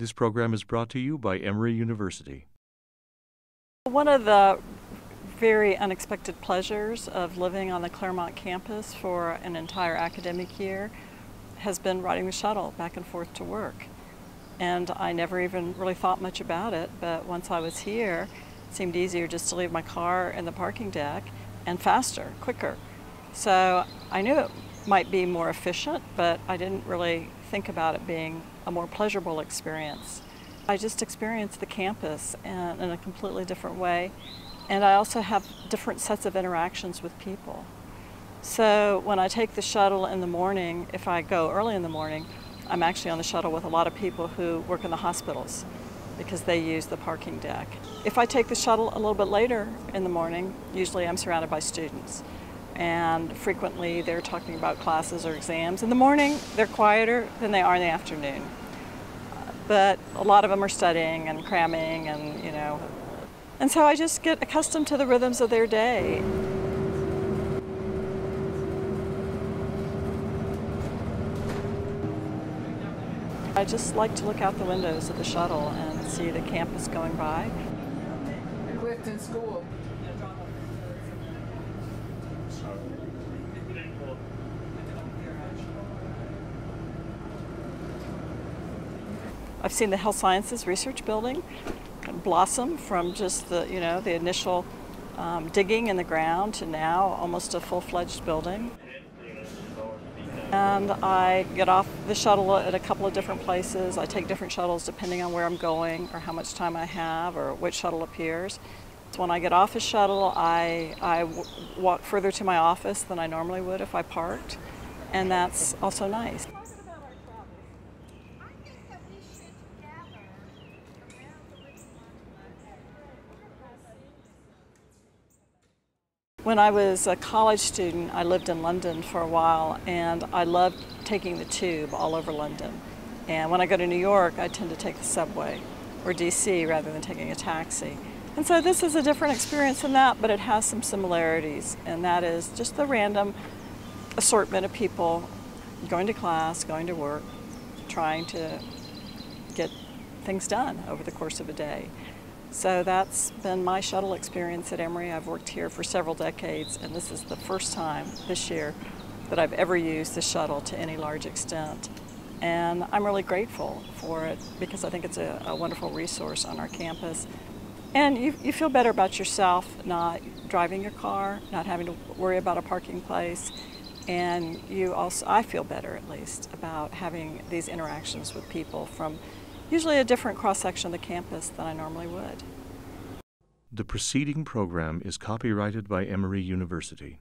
This program is brought to you by Emory University. One of the very unexpected pleasures of living on the Clairmont campus for an entire academic year has been riding the shuttle back and forth to work. And I never even really thought much about it, but once I was here, it seemed easier just to leave my car in the parking deck and faster, quicker. So I knew it might be more efficient, but I didn't really think about it being a more pleasurable experience. I just experienced the campus in a completely different way, and I also have different sets of interactions with people. So when I take the shuttle in the morning, if I go early in the morning, I'm actually on the shuttle with a lot of people who work in the hospitals because they use the parking deck. If I take the shuttle a little bit later in the morning, usually I'm surrounded by students, and frequently they're talking about classes or exams. In the morning, they're quieter than they are in the afternoon. But a lot of them are studying and cramming and so I just get accustomed to the rhythms of their day. I just like to look out the windows of the shuttle and see the campus going by. Clifton School. I've seen the Health Sciences Research Building blossom from just the initial digging in the ground to now almost a full-fledged building. And I get off the shuttle at a couple of different places. I take different shuttles depending on where I'm going or how much time I have or which shuttle appears. So when I get off the shuttle, I walk further to my office than I normally would if I parked, and that's also nice. When I was a college student, I lived in London for a while, and I loved taking the tube all over London. And when I go to New York, I tend to take the subway, or DC rather than taking a taxi. And so this is a different experience than that, but it has some similarities, and that is just the random assortment of people going to class, going to work, trying to get things done over the course of a day. So that's been my shuttle experience at Emory. I've worked here for several decades, and this is the first time this year that I've ever used the shuttle to any large extent. And I'm really grateful for it because I think it's a wonderful resource on our campus. And you feel better about yourself not driving your car, not having to worry about a parking place. And I feel better at least about having these interactions with people from usually a different cross-section of the campus than I normally would. The preceding program is copyrighted by Emory University.